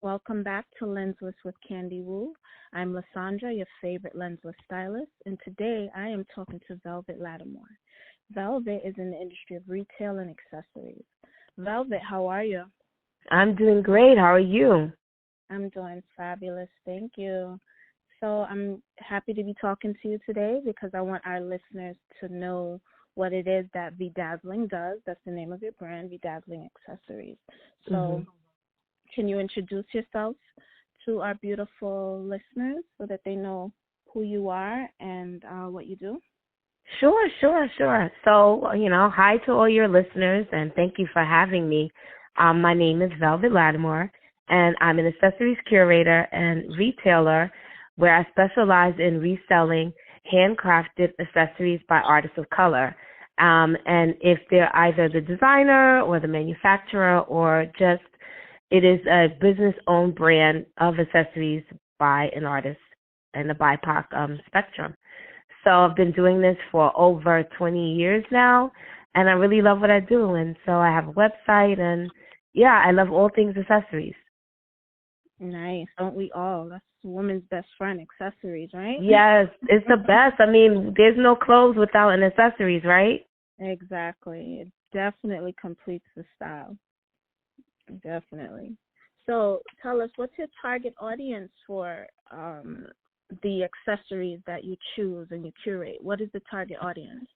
Welcome back to Lensless with Khandie Woo. I'm Lysandra, your favorite lensless stylist, and today I am talking to Velvet Lattimore. Velvet is in the industry of retail and accessories. Velvet, how are you? I'm doing great. How are you? I'm doing fabulous, thank you. So I'm happy to be talking to you today because I want our listeners to know what it is that Vedazzling does. That's the name of your brand, Vedazzling Accessories. So can you introduce yourself to our beautiful listeners so that they know who you are and what you do? Sure. So, hi to all your listeners, and thank you for having me. My name is Velvet Lattimore, and I'm an accessories curator and retailer where I specialize in reselling handcrafted accessories by artists of color. And if they're either the designer or the manufacturer or just it is a business-owned brand of accessories by an artist in the BIPOC spectrum. So I've been doing this for over 20 years now, and I really love what I do. And so I have a website, and yeah, I love all things accessories. Nice. Don't we all? That's a woman's best friend, accessories, right? Yes, it's the best. I mean, there's no clothes without an accessories, right? Exactly. It definitely completes the style. Definitely. So tell us, what's your target audience for the accessories that you choose and you curate? What is the target audience?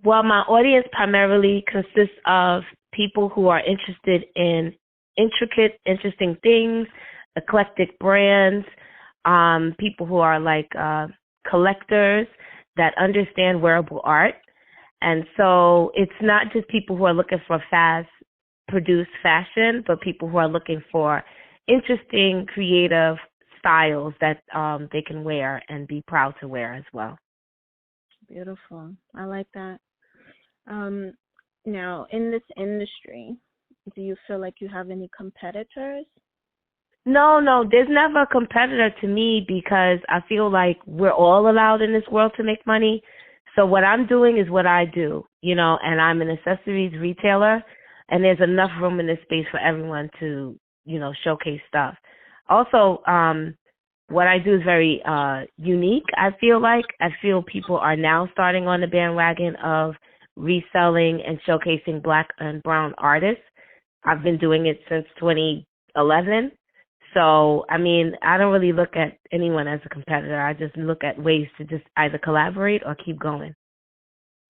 Well, my audience primarily consists of people who are interested in intricate, interesting things, eclectic brands, people who are like collectors that understand wearable art. And so it's not just people who are looking for fast produced fashion, but people who are looking for interesting, creative styles that they can wear and be proud to wear as well. Beautiful. I like that. Now, in this industry, do you feel like you have any competitors? No, there's never a competitor to me because I feel like we're all allowed in this world to make money. So what I'm doing is what I do, and I'm an accessories retailer, and there's enough room in this space for everyone to, showcase stuff. Also, what I do is very unique, I feel like. I feel people are now starting on the bandwagon of reselling and showcasing Black and brown artists. I've been doing it since 2011. So, I mean, I don't really look at anyone as a competitor. I just look at ways to just either collaborate or keep going.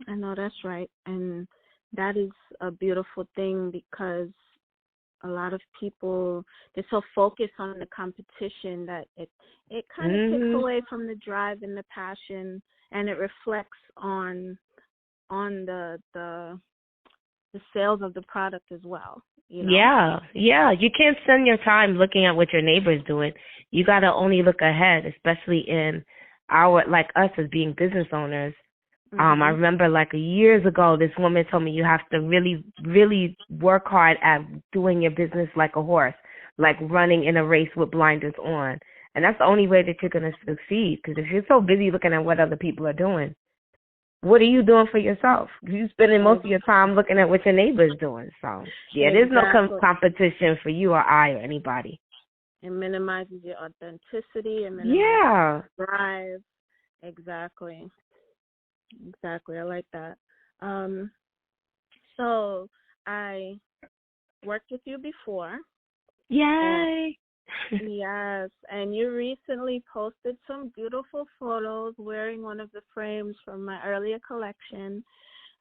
I know that's right. And that is a beautiful thing because a lot of people, they're so focused on the competition that it kind of takes away from the drive and the passion, and it reflects on the sales of the product as well. Yeah. You can't spend your time looking at what your neighbor's doing. You got to only look ahead, especially in like us as being business owners. I remember like years ago, this woman told me you have to really, really work hard at doing your business like a horse, like running in a race with blinders on. And that's the only way that you're going to succeed. Because if you're so busy looking at what other people are doing, what are you doing for yourself? You're spending most of your time looking at what your neighbor's doing. So, yeah, there's no competition for you or I or anybody. It minimizes your authenticity. It minimizes your drive. Exactly. I like that. So I worked with you before. Yay! Yes, and you recently posted some beautiful photos wearing one of the frames from my earlier collection,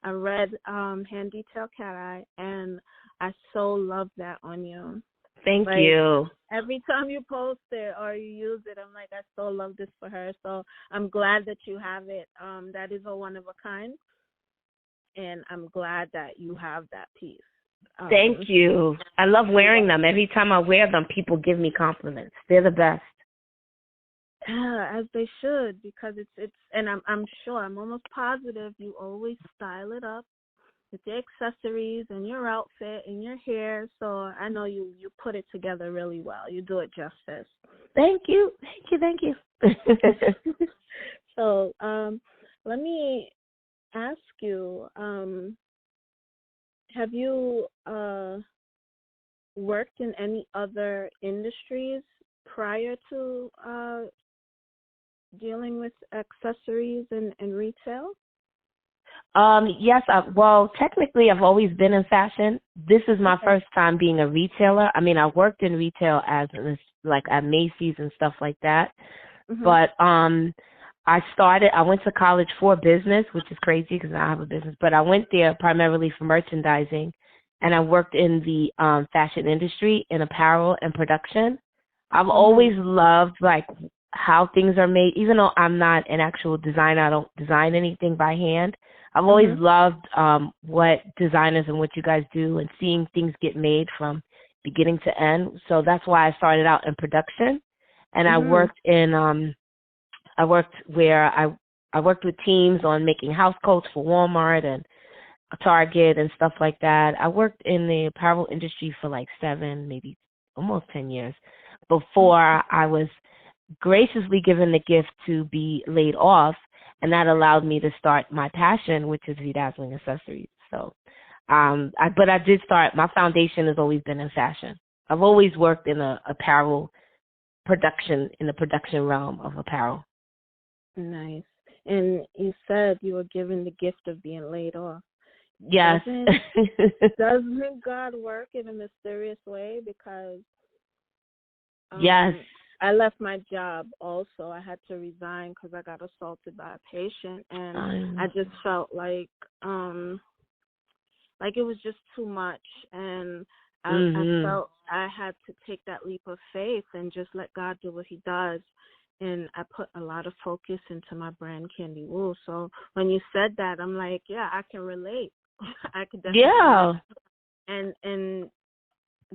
a red hand detail cat eye, and I so love that on you. Thank you. Every time you post it or you use it, I'm like, I so love this for her. So I'm glad that you have it. That is a one of a kind, and I'm glad that you have that piece. Thank you. I love wearing them. Every time I wear them, people give me compliments. They're the best. Yeah, as they should, because it's and I'm sure, I'm almost positive you always style it up with your accessories and your outfit and your hair. So I know you put it together really well. You do it justice. Thank you. So let me ask you, have you worked in any other industries prior to dealing with accessories and retail? Yes. Well, technically, I've always been in fashion. This is my first time being a retailer. I mean, I worked in retail like at Macy's and stuff like that. Mm-hmm. But I went to college for business, which is crazy because I have a business. But I went there primarily for merchandising, and I worked in the fashion industry in apparel and production. I've always loved like how things are made, even though I'm not an actual designer. I don't design anything by hand. I've always loved what designers and what you guys do and seeing things get made from beginning to end. So that's why I started out in production, and I worked with teams on making house coats for Walmart and Target and stuff like that. I worked in the apparel industry for like 7, maybe almost 10 years before I was graciously given the gift to be laid off, and that allowed me to start my passion, which is Vedazzling accessories. So, but I did start. My foundation has always been in fashion. I've always worked in the production realm of apparel. Nice. And you said you were given the gift of being laid off. Yes. Doesn't God work in a mysterious way? Because yes. I left my job also. I had to resign because I got assaulted by a patient, and I just felt like it was just too much, and I felt I had to take that leap of faith and just let God do what He does. And I put a lot of focus into my brand, Khandie Woo. So when you said that, I'm like, yeah, I can relate. I could definitely. Yeah. And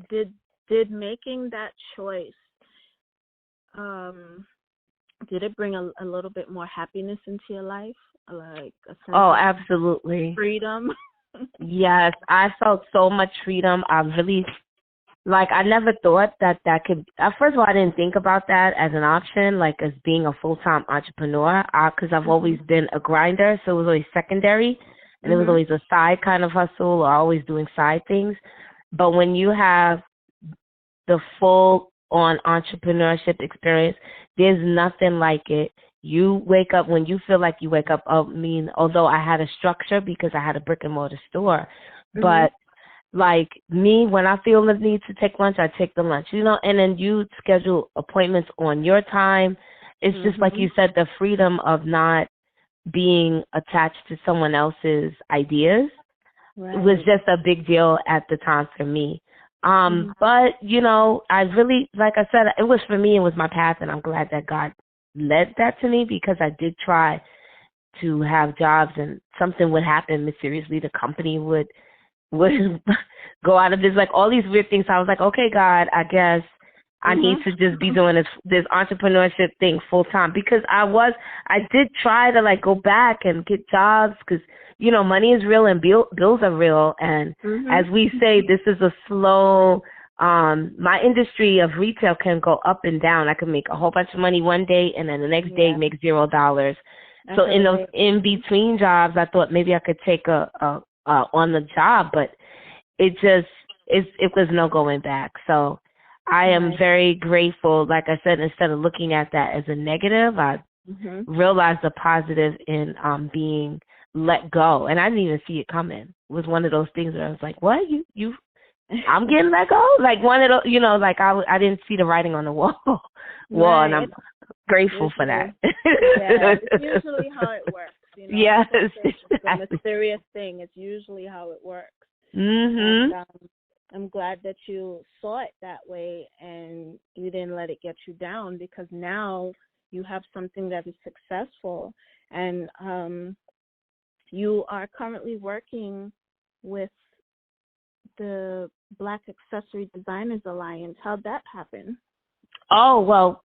did making that choice, did it bring a little bit more happiness into your life? Like a sense of absolutely. Freedom? Yes, I felt so much freedom. I really, I never thought that could, first of all, I didn't think about that as an option, like as being a full-time entrepreneur, because I've always been a grinder, so it was always secondary, and it was always a side kind of hustle or always doing side things. But when you have the full-on entrepreneurship experience, there's nothing like it. You wake up, when you feel like you wake up, although I had a structure because I had a brick and mortar store, but like me, when I feel the need to take lunch, I take the lunch, and then you schedule appointments on your time. It's just like you said, the freedom of not being attached to someone else's ideas was just a big deal at the time for me. But, I really, like I said, it was for me, it was my path, and I'm glad that God led that to me because I did try to have jobs and something would happen mysteriously. The company would go out of business, like all these weird things. So I was like, okay, God, I guess I need to just be doing this entrepreneurship thing full time because I did try to go back and get jobs because, money is real and bills are real. And as we say, this is a slow, my industry of retail can go up and down. I can make a whole bunch of money one day and then the next day make $0. So in those in between jobs, I thought maybe I could take a on the job, but it was no going back. So I am very grateful. Like I said, instead of looking at that as a negative, I realized the positive in being let go. And I didn't even see it coming. It was one of those things where I was like, what? You I'm getting let go? Like one of those, I didn't see the writing on the wall, and I'm grateful for that. Yeah, it's usually how it works. Yes. It's a mysterious thing. It's usually how it works. And, I'm glad that you saw it that way and you didn't let it get you down because now you have something that is successful. And you are currently working with the Black Accessory Designers Alliance. How'd that happen? Oh, well,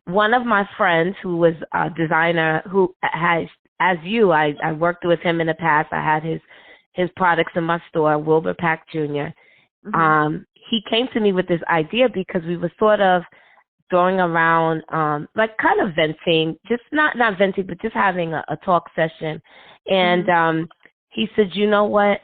one of my friends who was a designer who has, as you, I worked with him in the past. I had his products in my store, Wilbur Pack Jr. He came to me with this idea because we were sort of going around, kind of venting, just not venting, but just having a talk session. And he said, you know what?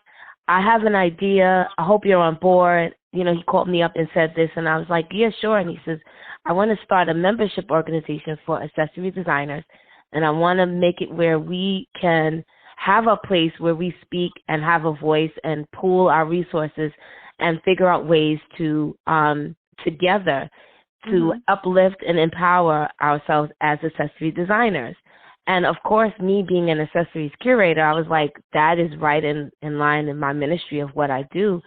I have an idea. I hope you're on board. he called me up and said this, and I was like, yeah, sure. And he says, I want to start a membership organization for accessory designers, and I want to make it where we can have a place where we speak and have a voice and pool our resources and figure out ways to together to uplift and empower ourselves as accessory designers. And of course, me being an accessories curator, I was like, that is right in line in my ministry of what I do.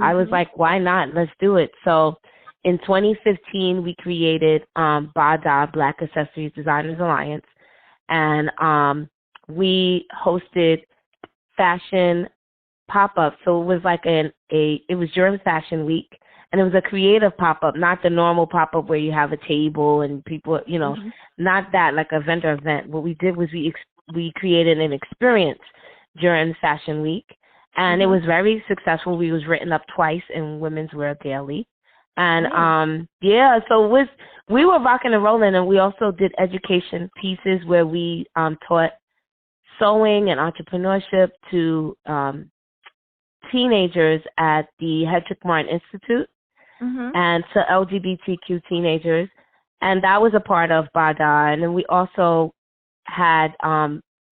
I was like, why not? Let's do it. So in 2015, we created BADA, Black Accessories Designers Alliance, and we hosted fashion pop-up. So it was like it was during Fashion Week, and it was a creative pop-up, not the normal pop-up where you have a table and people, not that, like a vendor event. What we did was we created an experience during Fashion Week, and it was very successful. We was written up twice in Women's Wear Daily. And so we were rocking and rolling, and we also did education pieces where we taught sewing and entrepreneurship to teenagers at the Hedrick Martin Institute and to LGBTQ teenagers. And that was a part of BADA. And then we also had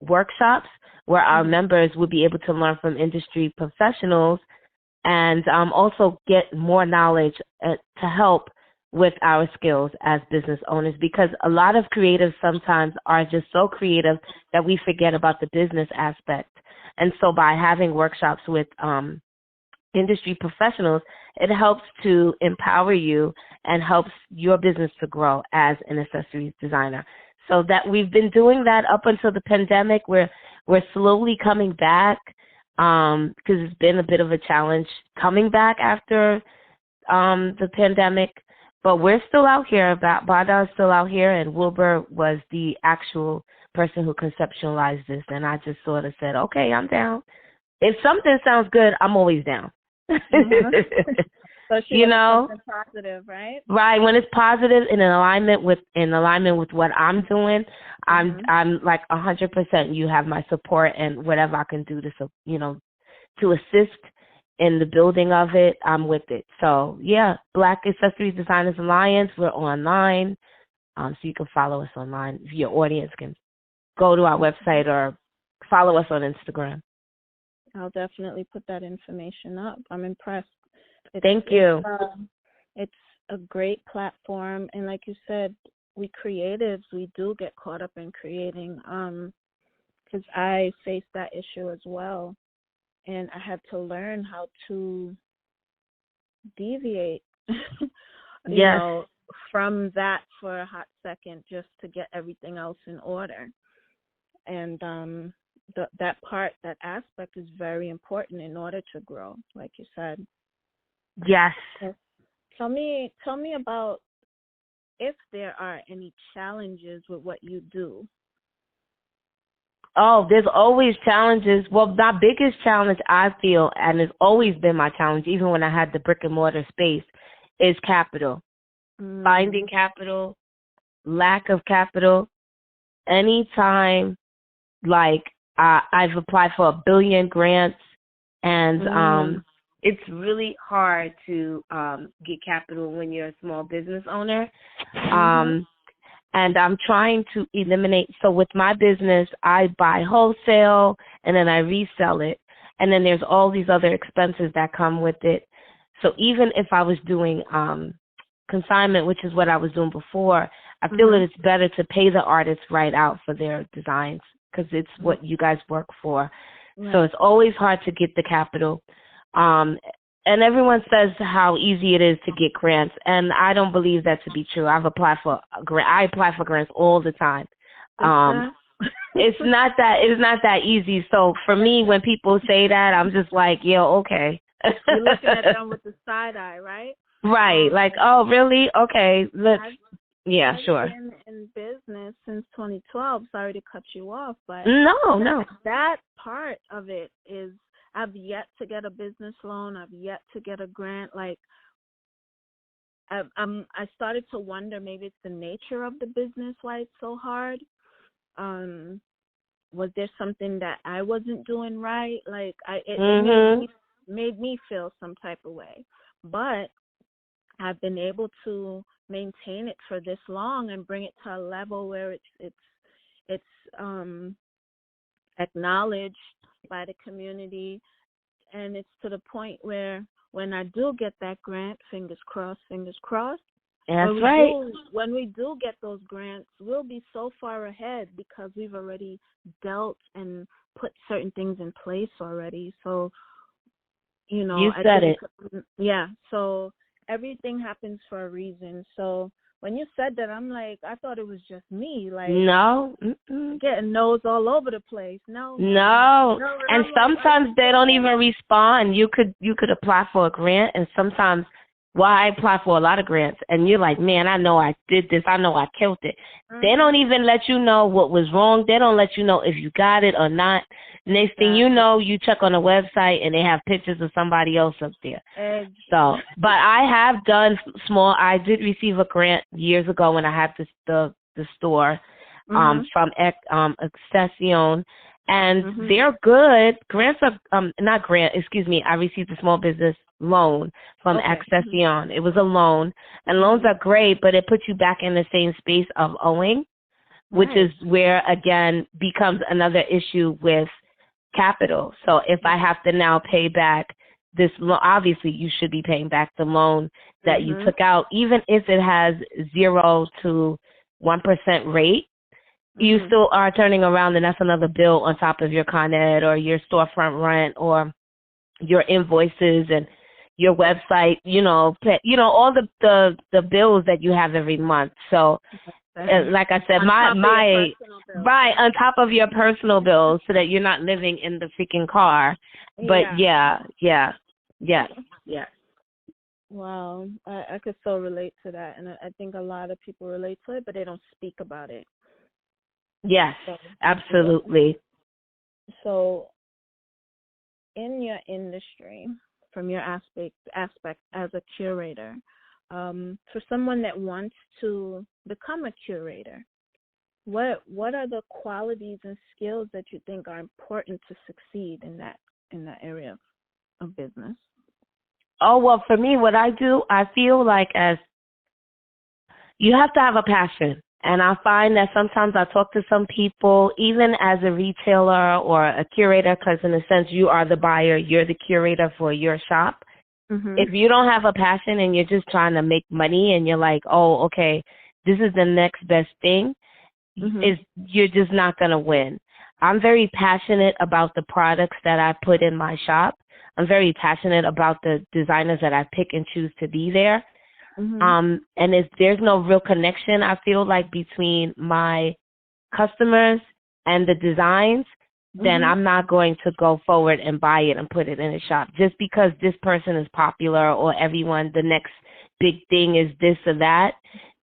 workshops where our members would be able to learn from industry professionals and also get more knowledge to help with our skills as business owners, because a lot of creatives sometimes are just so creative that we forget about the business aspect. And so by having workshops with industry professionals, it helps to empower you and helps your business to grow as an accessories designer. So that we've been doing that up until the pandemic. We're slowly coming back because it's been a bit of a challenge coming back after the pandemic. But we're still out here. BADA is still out here, and Wilbur was the actual person who conceptualized this. And I just sort of said, okay, I'm down. If something sounds good, I'm always down. So she something positive, right? Right. When it's positive in alignment with what I'm doing, I'm like 100%. You have my support, and whatever I can do to assist in the building of it, I'm with it. So yeah, Black Accessories Designers Alliance. We're online, so you can follow us online. Your audience can go to our website or follow us on Instagram. I'll definitely put that information up. I'm impressed. Thank you. It's a great platform, and like you said, we creatives, we do get caught up in creating, because I faced that issue as well, and I had to learn how to deviate, from that for a hot second, just to get everything else in order. And that aspect is very important in order to grow, like you said. Yes. Tell me about if there are any challenges with what you do. Oh, there's always challenges. Well, my biggest challenge, I feel, and has always been my challenge, even when I had the brick and mortar space, is capital. Finding capital, lack of capital. Anytime, like, I've applied for 1 billion grants, and it's really hard to get capital when you're a small business owner. And I'm trying to eliminate. So with my business, I buy wholesale and then I resell it. And then there's all these other expenses that come with it. So even if I was doing consignment, which is what I was doing before, I feel that it's better to pay the artists right out for their designs because it's what you guys work for. Right. So it's always hard to get the capital. And everyone says how easy it is to get grants, and I don't believe that to be true. I apply for grants all the time. It's not that easy. So for me, when people say that, I'm just like, yeah, okay. You're looking at them with the side eye, right? Right. Like, oh, really? Okay. I've sure. Been in business since 2012. Sorry to cut you off, but no. That part of it is, I've yet to get a business loan. I've yet to get a grant. Like, I started to wonder, maybe it's the nature of the business why it's so hard. Was there something that I wasn't doing right? Like, it made me feel some type of way. but I've been able to maintain it for this long and bring it to a level where it's acknowledged by the community, and it's to the point where when I do get that grant, fingers crossed, That's right. When we do get those grants, we'll be so far ahead because we've already dealt and put certain things in place already. So, you said it. Yeah. So everything happens for a reason. So when you said that, I'm like, I thought it was just me. Like, no, getting no's all over the place. No. And sometimes they don't even respond. You could apply for a grant, and sometimes, I apply for a lot of grants, and you're like, man, I know I did this. I know I killed it. Mm-hmm. They don't even let you know what was wrong. They don't let you know if you got it or not. Next thing you know, you check on the website, and they have pictures of somebody else up there. So, but I have done small. I did receive a grant years ago when I had the store from Accessory, and they're good. Grants are not grant. Excuse me. I received a small business loan from Accessory. It was a loan, and loans are great, but it puts you back in the same space of owing, which is where again becomes another issue with capital. So if I have to now pay back this loan, obviously you should be paying back the loan that you took out, even if it has 0 to 1% rate. You still are turning around, and that's another bill on top of your Con Ed or your storefront rent or your invoices and your website, all the bills that you have every month. So, like I said, on top of your personal bills, so that you're not living in the freaking car. But yeah. Wow, I could so relate to that, and I think a lot of people relate to it, but they don't speak about it. Yes, absolutely. So, in your industry, from your aspect as a curator, for someone that wants to become a curator, what are the qualities and skills that you think are important to succeed in that area of business? Oh, well, for me, what I do, I feel like as you have to have a passion. And I find that sometimes I talk to some people, even as a retailer or a curator, because in a sense you are the buyer, you're the curator for your shop. If you don't have a passion and you're just trying to make money and you're like, oh, okay, this is the next best thing, you're just not going to win. I'm very passionate about the products that I put in my shop. I'm very passionate about the designers that I pick and choose to be there. And if there's no real connection, I feel like, between my customers and the designs, then I'm not going to go forward and buy it and put it in a shop. Just because this person is popular or everyone, the next big thing is this or that,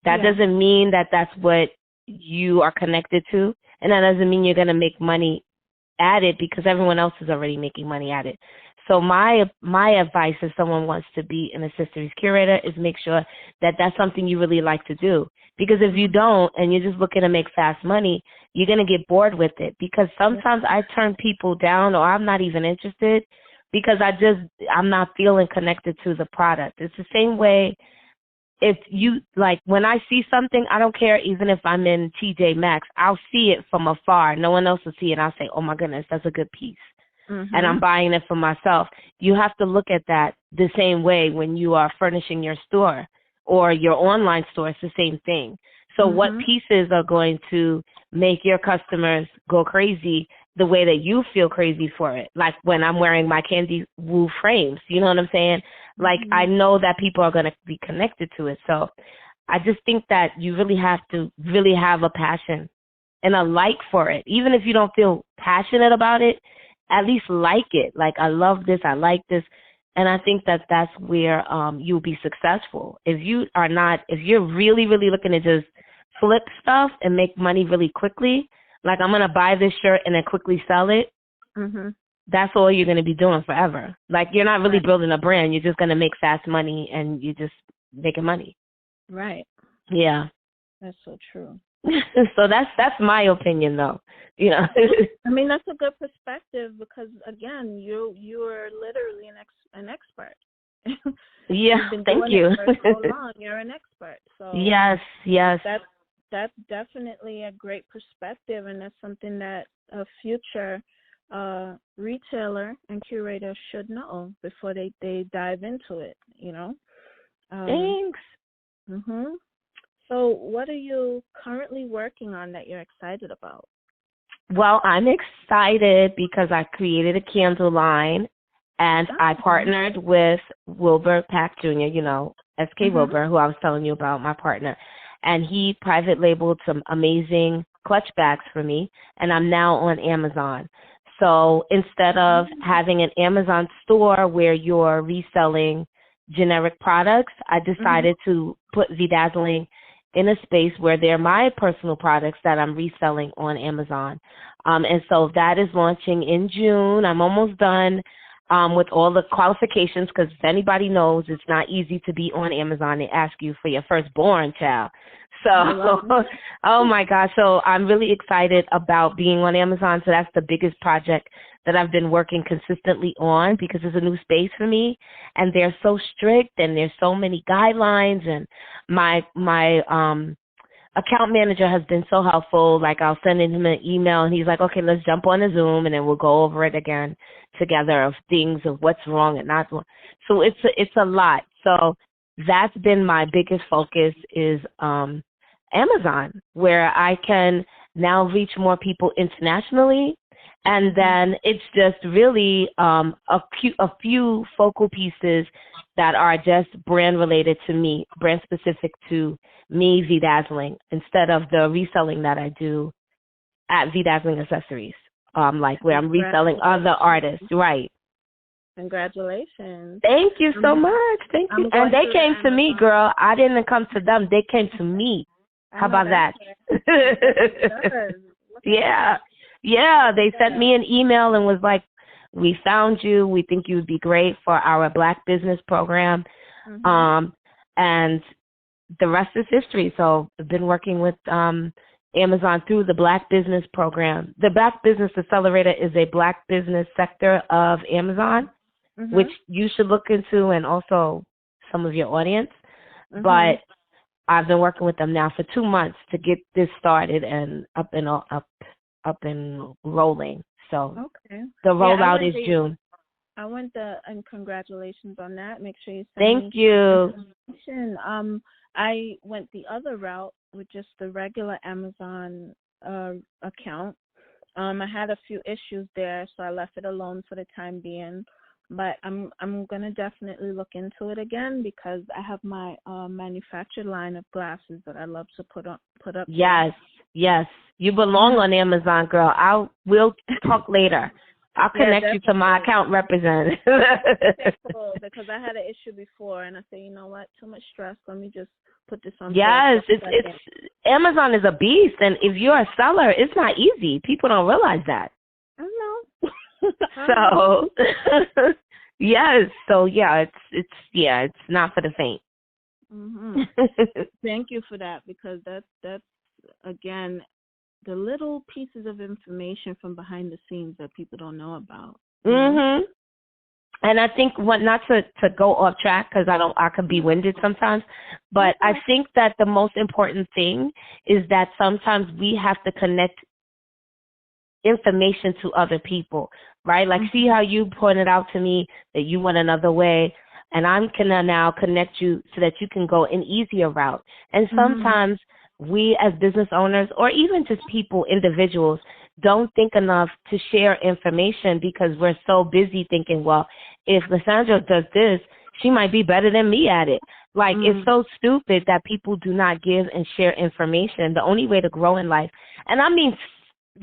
that doesn't mean that that's what you are connected to. And that doesn't mean you're going to make money at it because everyone else is already making money at it. So my advice if someone wants to be an accessories curator is make sure that that's something you really like to do. Because if you don't and you're just looking to make fast money, you're going to get bored with it. Because sometimes I turn people down or I'm not even interested because I'm not feeling connected to the product. It's the same way if you, like, when I see something, I don't care even if I'm in TJ Maxx, I'll see it from afar. No one else will see it. I'll say, oh, my goodness, that's a good piece. And I'm buying it for myself. You have to look at that the same way when you are furnishing your store or your online store. It's the same thing. So what pieces are going to make your customers go crazy the way that you feel crazy for it? Like when I'm wearing my Khandie Woo frames, you know what I'm saying? Like I know that people are going to be connected to it. So I just think that you really have to really have a passion and a like for it. Even if you don't feel passionate about it, at least like it. Like, I love this, I like this. And I think that that's where you'll be successful. If you're really, really looking to just flip stuff and make money really quickly, like I'm going to buy this shirt and then quickly sell it, that's all you're going to be doing forever. Like, you're not really building a brand. You're just going to make fast money and you're just making money. Right. Yeah. That's so true. So that's my opinion, though. You know. I mean, that's a good perspective because, again, you're literally an expert. Yeah, You've been thank doing you. it for so long. You're an expert. So Yes, yes. that's definitely a great perspective, and that's something that a future retailer and curator should know before they dive into it. Thanks. Mhm. So, what are you currently working on that you're excited about? Well, I'm excited because I created a candle line and I partnered with Wilbur Pack Jr., S.K. Wilbur, who I was telling you about, my partner. And he private labeled some amazing clutch bags for me, and I'm now on Amazon. So instead of having an Amazon store where you're reselling generic products, I decided to put Vedazzling in a space where they're my personal products that I'm reselling on Amazon. And so that is launching in June. I'm almost done with all the qualifications, because if anybody knows, it's not easy to be on Amazon. They ask you for your firstborn child. So, oh my gosh. So I'm really excited about being on Amazon. So that's the biggest project that I've been working consistently on, because it's a new space for me, and they're so strict and there's so many guidelines, and my account manager has been so helpful. Like, I'll send him an email and he's like, okay, let's jump on a Zoom and then we'll go over it again together, of things of what's wrong and not wrong. So it's a lot. So that's been my biggest focus, is Amazon, where I can now reach more people internationally. And then it's just really a few focal pieces that are just brand related to me, brand specific to me, Vedazzling, instead of the reselling that I do at Vedazzling Accessories, like where I'm reselling other artists, right? Congratulations. Thank you so much. Thank you. And they came to me, girl. I didn't come to them. They came to me. How about that? Yeah. Yeah. They sent me an email and was like, we found you. We think you would be great for our Black business program. And the rest is history. So I've been working with Amazon through the Black Business Program. The Black Business Accelerator is a Black business sector of Amazon, which you should look into, and also some of your audience. But I've been working with them now for 2 months to get this started and up and rolling. So the rollout is June. I want and congratulations on that. Make sure you send Thank you. information. I went the other route with just the regular Amazon account. I had a few issues there, so I left it alone for the time being. But I'm gonna definitely look into it again, because I have my manufactured line of glasses that I love to put up. Yes, yes, you belong on Amazon, girl. We'll talk later. I'll connect you to my account representative. Cool, because I had an issue before, and I said, you know what, too much stress. Let me just put this on. Yes, it's Amazon is a beast, and if you're a seller, it's not easy. People don't realize that. I know. So, yes. So yeah, it's not for the faint. Thank you for that, because that's again the little pieces of information from behind the scenes that people don't know about. And I think not to go off track, because I can be winded sometimes, but I think that the most important thing is that sometimes we have to connect information to other people, right? Like, see how you pointed out to me that you went another way, and I'm gonna now connect you so that you can go an easier route. And sometimes we as business owners, or even just people, individuals, don't think enough to share information, because we're so busy thinking, well, if Lissandra does this, she might be better than me at it. Like, it's so stupid that people do not give and share information. The only way to grow in life, and I mean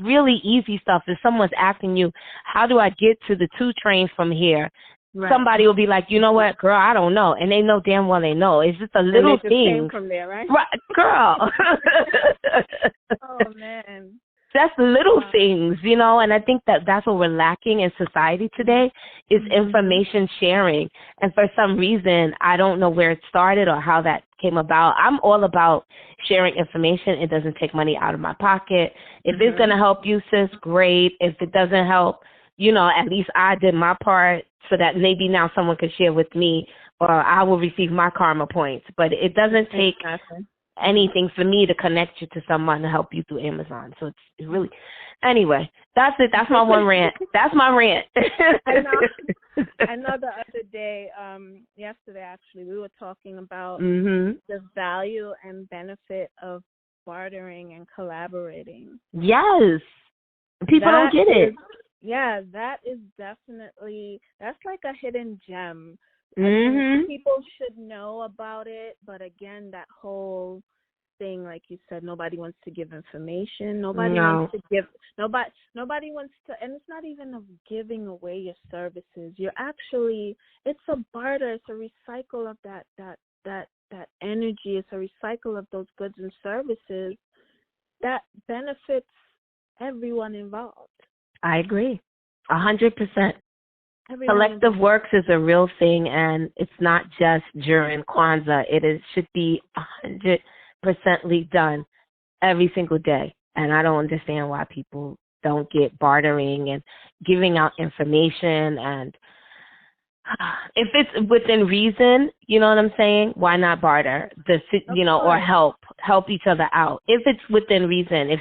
really easy stuff, if someone's asking you, how do I get to the 2 train from here? Right. Somebody will be like, you know what, girl, I don't know. And they know damn well they know. It's just a little thing. From there, right? Right, girl. Oh, man. That's little things, and I think that's what we're lacking in society today, is information sharing. And for some reason, I don't know where it started or how that came about. I'm all about sharing information. It doesn't take money out of my pocket. If it's going to help you, sis, great. If it doesn't help, at least I did my part, so that maybe now someone could share with me or I will receive my karma points. But it doesn't take anything for me to connect you to someone to help you through Amazon. So it's really, anyway, that's it. That's my one rant. That's my rant. I know the other day, yesterday actually, we were talking about the value and benefit of bartering and collaborating. Yes. People don't get it. Yeah, that is definitely, that's like a hidden gem. People should know about it, but again, that whole thing, like you said, nobody wants to give information. Nobody wants to give. Nobody wants to, and it's not even of giving away your services. You're actually, it's a barter. It's a recycle of that energy. It's a recycle of those goods and services that benefits everyone involved. I agree, 100%. Collective works is a real thing, and it's not just during Kwanzaa. Should be 100% done every single day. And I don't understand why people don't get bartering and giving out information. And if it's within reason, you know what I'm saying? Why not barter? Or help each other out. If it's within reason, if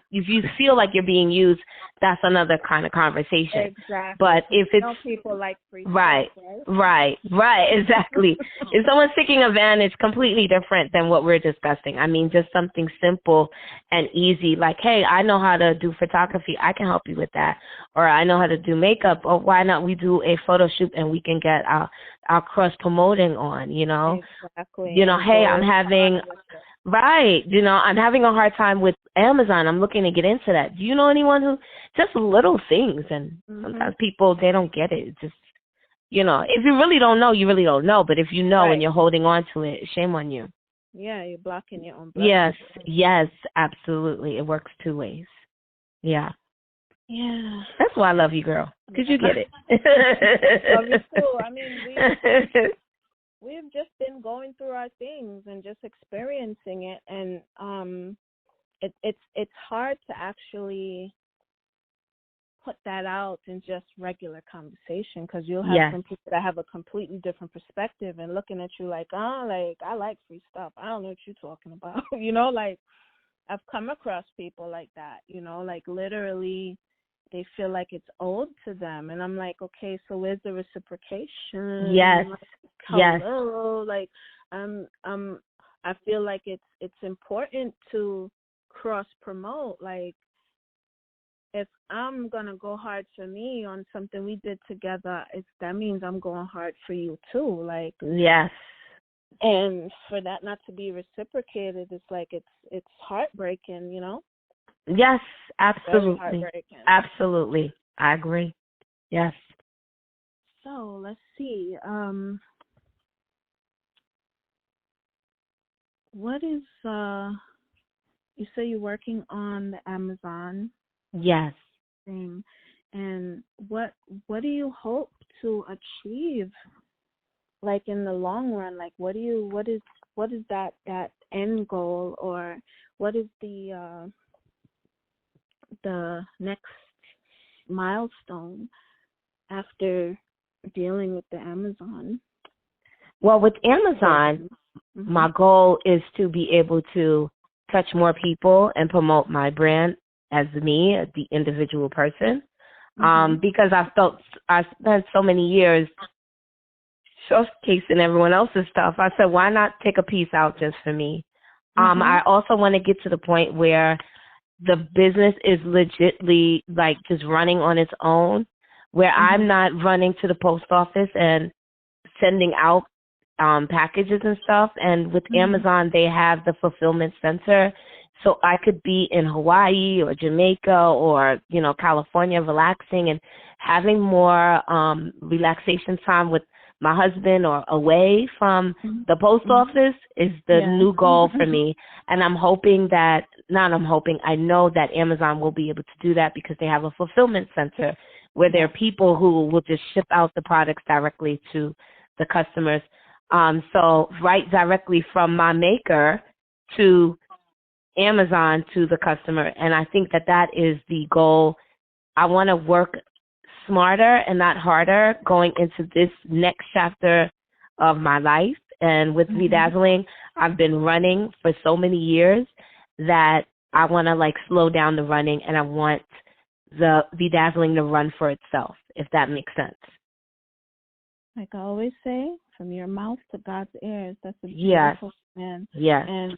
you feel like you're being used, that's another kind of conversation. Exactly. But if it's people like free right, stuff, right, exactly. If someone's taking advantage, completely different than what we're discussing. I mean, just something simple and easy, like, hey, I know how to do photography. I can help you with that. Or I know how to do makeup. Or why not we do a photo shoot and we can get our cross promoting on, Exactly. Hey, I'm having I'm having a hard time with Amazon. I'm looking to get into that. Do you know anyone who, just little things, and sometimes people, they don't get it. It's just, if you really don't know, you really don't know. But if you know and you're holding on to it, shame on you. Yeah, you're blocking your own blessing. Yes, absolutely. It works two ways. Yeah. Yeah. That's why I love you, girl, because you get it. Love you too. I mean, we've just been going through our things and just experiencing it, and it's hard to actually put that out in just regular conversation, because you'll have some people that have a completely different perspective and looking at you like, I like free stuff. I don't know what you're talking about. Like I've come across people like that, like literally they feel like it's owed to them, and I'm like, okay, so where's the reciprocation? Yes. Like, hello, like I feel like it's important to cross promote. Like if I'm gonna go hard for me on something we did together, that means I'm going hard for you too. Like yes. And for that not to be reciprocated, it's like it's heartbreaking, Yes, absolutely. Absolutely. I agree. Yes. So let's see. What is you say you're working on the Amazon thing, and what do you hope to achieve, like in the long run? Like what is that end goal, or what is the next milestone after dealing with the Amazon? Well, with Amazon, my goal is to be able to touch more people and promote my brand as me, the individual person. Because I spent so many years showcasing everyone else's stuff. I said, why not take a piece out just for me? I also want to get to the point where the business is legitly like just running on its own, where I'm not running to the post office and sending out packages and stuff. And with Amazon, they have the fulfillment center. So I could be in Hawaii or Jamaica or, California relaxing and having more relaxation time with my husband or away from the post office is the new goal for me. And I know that Amazon will be able to do that because they have a fulfillment center where there are people who will just ship out the products directly to the customers. So right directly from my maker to Amazon to the customer. And I think that is the goal. I want to work smarter and not harder going into this next chapter of my life. And with Vedazzling, I've been running for so many years that I want to like slow down the running, and I want the Vedazzling to run for itself, if that makes sense. Like I always say, from your mouth to God's ears. That's a beautiful man. Yes. And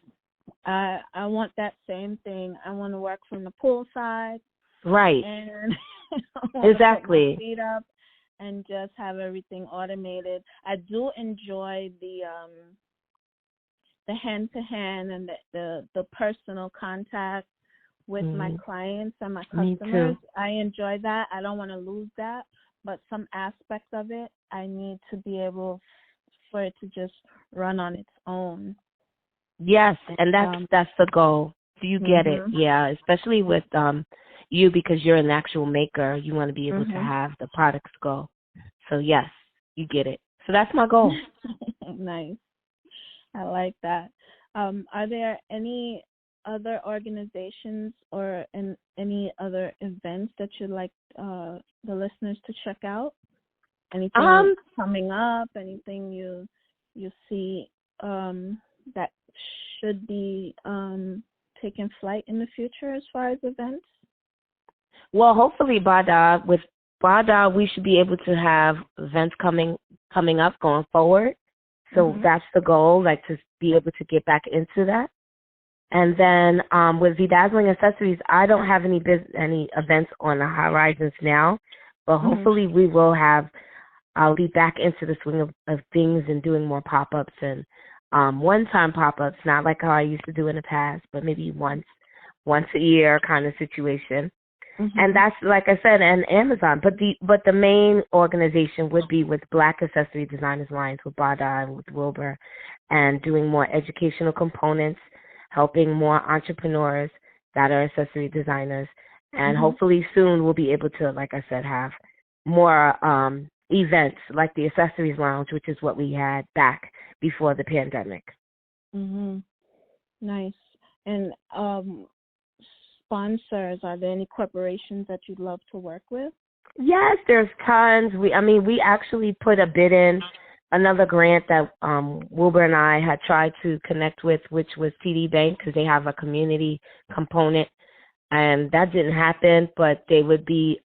I want that same thing. I want to work from the poolside. Right. And exactly. put my feet up and just have everything automated. I do enjoy the hand-to-hand and the personal contact with my clients and my customers. Me too. I enjoy that. I don't want to lose that, but some aspects of it, I need to be able for it to just run on its own. Yes, and that's the goal. Do you get it? Yeah, especially with you, because you're an actual maker. You want to be able to have the products go. So yes, you get it. So that's my goal. Nice. I like that. Are there any other organizations or any other events that you'd like the listeners to check out? Anything coming up? Anything you see that should be taking flight in the future as far as events? Well, hopefully, with Bada, we should be able to have events coming up going forward. So that's the goal, like to be able to get back into that. And then with Vedazzling Accessories, I don't have any events on the horizons now, but hopefully we will have. I'll be back into the swing of things and doing more pop-ups and one-time pop-ups, not like how I used to do in the past, but maybe once a year kind of situation. And that's, like I said, and Amazon. But the main organization would be with Black Accessory Designers Alliance with Bada and with Wilbur, and doing more educational components, helping more entrepreneurs that are accessory designers. And hopefully soon we'll be able to, like I said, have more events like the Accessories Lounge, which is what we had back before the pandemic. Nice. And sponsors, are there any corporations that you'd love to work with? Yes, there's tons. We actually put a bid in, another grant that Wilbur and I had tried to connect with, which was TD Bank, because they have a community component, and that didn't happen, but they would be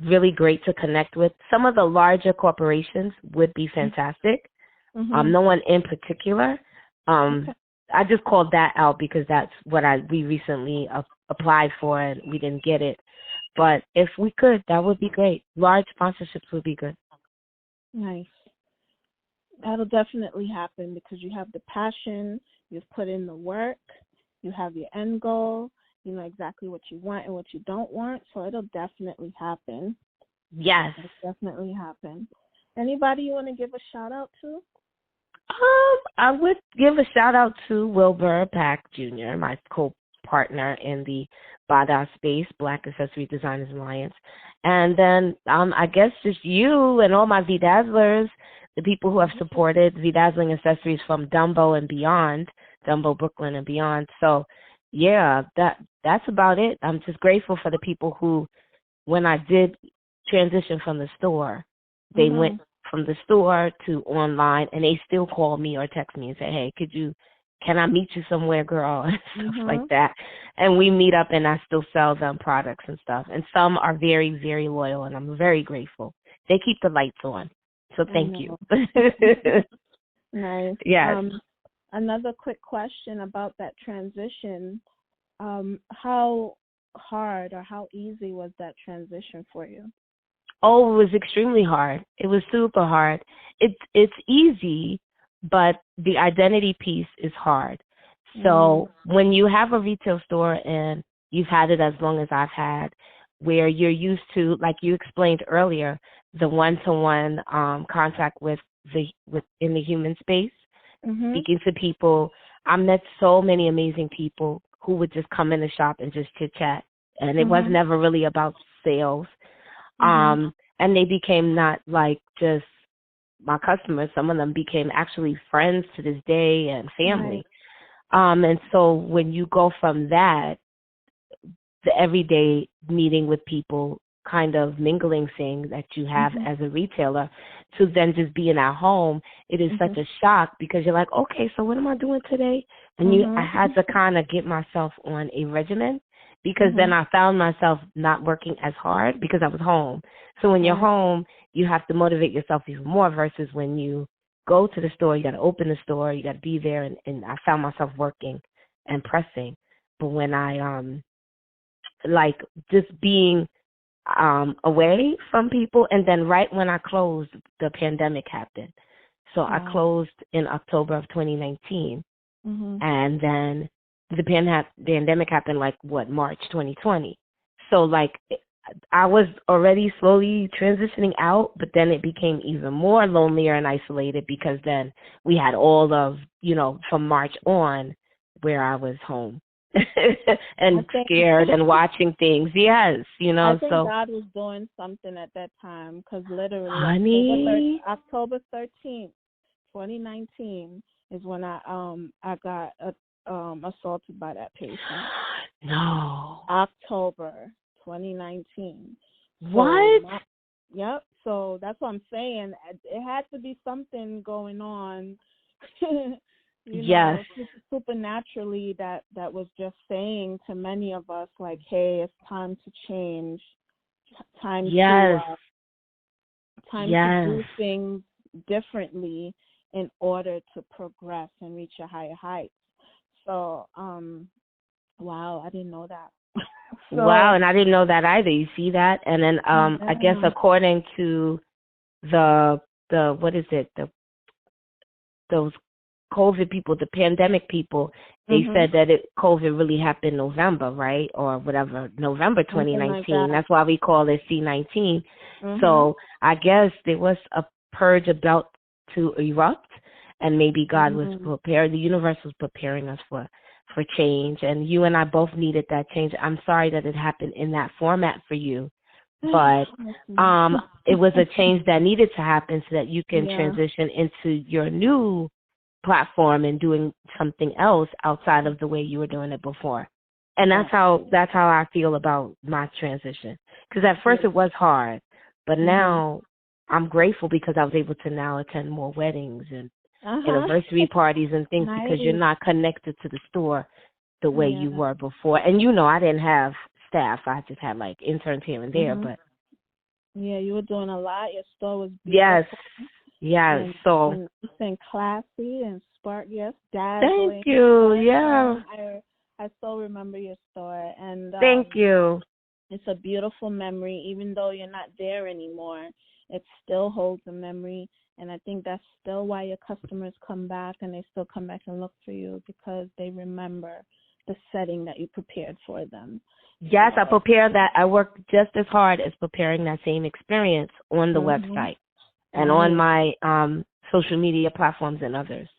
really great to connect with. Some of the larger corporations would be fantastic. No one in particular. I just called that out because that's what we recently applied for, and we didn't get it. But if we could, that would be great. Large sponsorships would be good. Nice. That'll definitely happen because you have the passion, you've put in the work, you have your end goal, you know exactly what you want and what you don't want, so it'll definitely happen. Yes. It'll definitely happen. Anybody you want to give a shout out to? I would give a shout out to Wilbur Pack Jr., my co-partner in the Bada space, Black Accessory Designers Alliance. And then I guess just you and all my Vedazzlers, the people who have supported Vedazzling Accessories from Dumbo and beyond, Dumbo, Brooklyn and beyond. So, yeah, that's about it. I'm just grateful for the people who, when I did transition from the store, they went from the store to online, and they still call me or text me and say, hey, can I meet you somewhere, girl? And stuff like that. And we meet up, and I still sell them products and stuff. And some are very, very loyal, and I'm very grateful. They keep the lights on. So thank you. Nice. Yes. Another quick question about that transition. How hard or how easy was that transition for you? Oh, it was extremely hard. It was super hard. It's easy, but the identity piece is hard. So when you have a retail store and you've had it as long as I've had, where you're used to, like you explained earlier, the one-to-one contact in the human space, speaking to people. I met so many amazing people who would just come in the shop and just chit-chat, and it was never really about sales. And they became not like just my customers. Some of them became actually friends to this day and family. And so when you go from that, the everyday meeting with people, kind of mingling thing that you have as a retailer to then just being at home, it is such a shock because you're like, okay, so what am I doing today? And I had to kind of get myself on a regimen because then I found myself not working as hard because I was home. So when you're home, you have to motivate yourself even more versus when you go to the store, you got to open the store, you got to be there. And I found myself working and pressing. But when I, like just being away from people, and then right when I closed, the pandemic happened. So I closed in October of 2019, and then the pandemic happened March 2020. So I was already slowly transitioning out, but then it became even more lonelier and isolated because then we had all of, from March on where I was home. And scared and watching things. Yes, I think so God was doing something at that time because literally honey, October 13th, 2019 is when I got assaulted by that patient. No. October 2019. What? Yep. So that's what I'm saying. It had to be something going on. Yes. Supernaturally that was just saying to many of us, like, hey, it's time to change, time to do things differently in order to progress and reach a higher height. So, wow, I didn't know that. Wow, and I didn't know that either. You see that? And then I guess according to the what is it? Those COVID people, the pandemic people, they said that COVID really happened November, right? Or whatever, November 2019. That's why we call it C19. So I guess there was a purge about to erupt, and maybe God was prepared, the universe was preparing us for change, and you and I both needed that change. I'm sorry that it happened in that format for you, but it was a change that needed to happen so that you can transition into your new platform and doing something else outside of the way you were doing it before. And that's how I feel about my transition. Because at first it was hard, but now I'm grateful because I was able to now attend more weddings and anniversary parties and things because you're not connected to the store the way you were before. And I didn't have staff. I just had interns here and there, but yeah, you were doing a lot. Your store was beautiful. Yes, so and classy and spark, dazzling. Thank you. Yeah. I so remember your store, and thank you. It's a beautiful memory, even though you're not there anymore. It still holds a memory, and I think that's still why your customers come back, and they still come back and look for you because they remember the setting that you prepared for them. Yes, I prepared that. I worked just as hard as preparing that same experience on the website. And on my social media platforms and other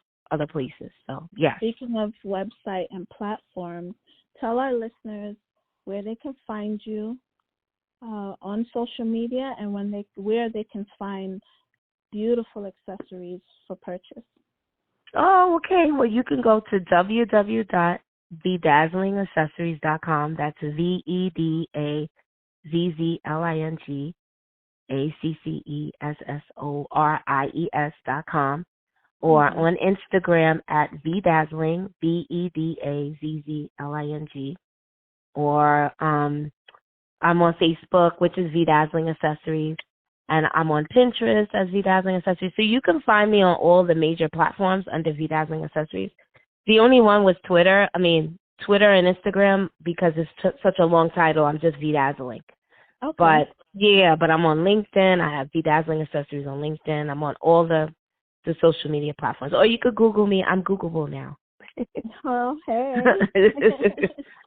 places. So, yes. Speaking of website and platforms, tell our listeners where they can find you on social media and where they can find beautiful accessories for purchase. Oh, okay. Well, you can go to www.vedazzlingaccessories.com. That's VEDAZZLINGACCESSORIES.com, or on Instagram at Vedazzling, VEDAZZLING, or I'm on Facebook, which is Vedazzling Accessories, and I'm on Pinterest as Vedazzling Accessories. So you can find me on all the major platforms under Vedazzling Accessories. The only one was Twitter. Twitter and Instagram, because it's such a long title, I'm just Vedazzling. Okay. But I'm on LinkedIn. I have Vedazzling Accessories on LinkedIn. I'm on all the social media platforms. Or you could Google me. I'm Googleable now. Oh, hey.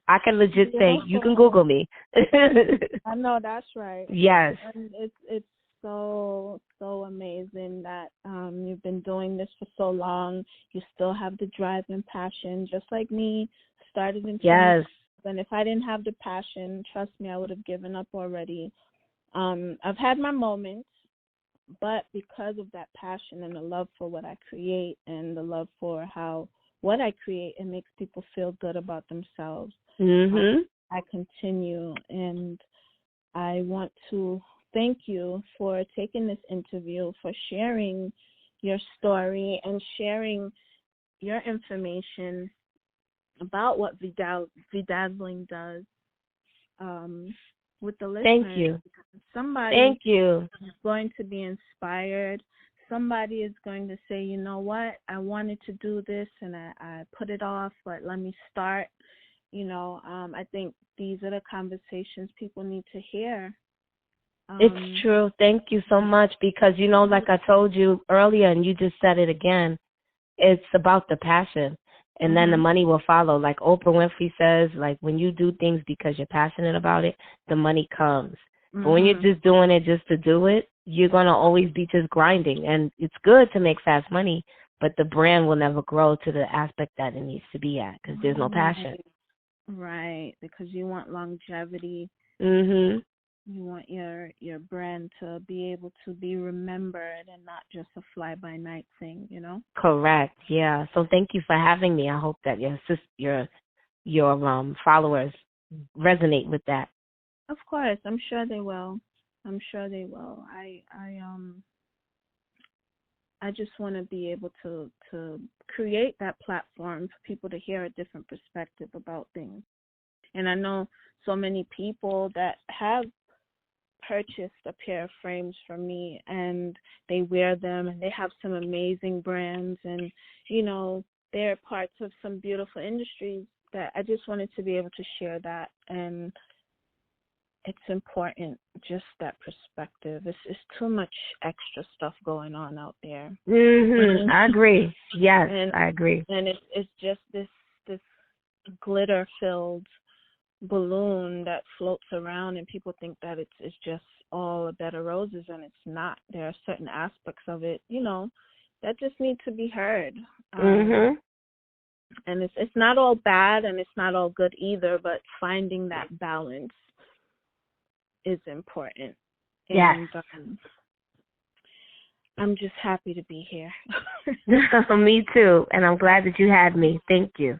I can legit say, you can Google me. I know, that's right. Yes. And it's so amazing that you've been doing this for so long. You still have the drive and passion, just like me. Started in and if I didn't have the passion, trust me, I would have given up already. I've had my moments, but because of that passion and the love for what I create and the love for what I create, it makes people feel good about themselves. I continue, and I want to thank you for taking this interview, for sharing your story and sharing your information about what Vedazzling does with the listeners. Thank you. Somebody Thank you. is going to be inspired. Somebody is going to say, you know what, I wanted to do this and I put it off, but let me start. I think these are the conversations people need to hear. It's true. Thank you so much because, like I told you earlier and you just said it again, it's about the passion and then the money will follow. Like Oprah Winfrey says, like when you do things because you're passionate about it, the money comes. But when you're just doing it just to do it, you're going to always be just grinding. And it's good to make fast money, but the brand will never grow to the aspect that it needs to be at because there's no passion. Right, because you want longevity. You want your brand to be able to be remembered and not just a fly-by-night thing, Correct, yeah. So thank you for having me. I hope that your followers resonate with that. Of course, I'm sure they will. I just want to be able to create that platform for people to hear a different perspective about things. And I know so many people that have purchased a pair of frames from me and they wear them and they have some amazing brands and, they're parts of some beautiful industries that I just wanted to be able to share that. And it's important, just that perspective. It's too much extra stuff going on out there. I agree. Yes, I agree. And it's just this glitter-filled balloon that floats around, and people think that it's just all a bed of roses, and it's not. There are certain aspects of it, that just need to be heard. And it's not all bad, and it's not all good either. But finding that balance is important. Yes. And I'm just happy to be here. Me too, and I'm glad that you had me. Thank you.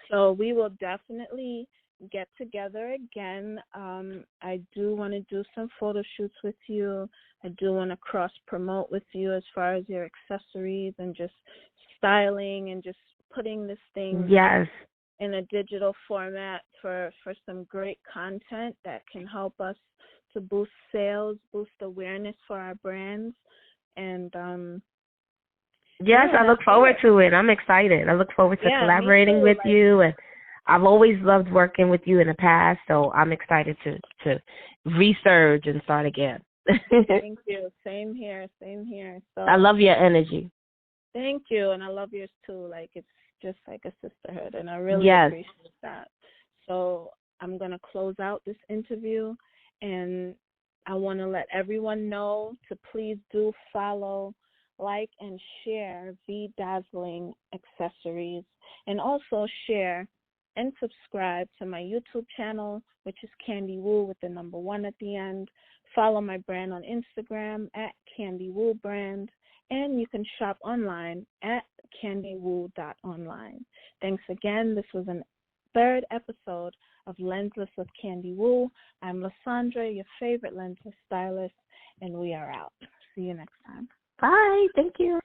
So we will definitely get together again. I do want to do some photo shoots with you. I do want to cross promote with you as far as your accessories and just styling and just putting this thing in a digital format for some great content that can help us to boost sales, boost awareness for our brands. And yes, I look forward to it. I'm excited. I look forward to collaborating with you, and I've always loved working with you in the past, so I'm excited to resurge and start again. Thank you. Same here. So I love your energy. Thank you, and I love yours too. Like, it's just like a sisterhood, and I really appreciate that. So I'm going to close out this interview, and I want to let everyone know to please do follow, like, and share Vedazzling Accessories, and also share and subscribe to my YouTube channel, which is Khandie Woo with the number 1 at the end. Follow my brand on Instagram at Khandie Woo Brand, and you can shop online at khandiewoo.online. Thanks again. This was a 3rd episode of Lensless with Khandie Woo. I'm Lysandra, your favorite lensless stylist, and we are out. See you next time. Bye. Thank you.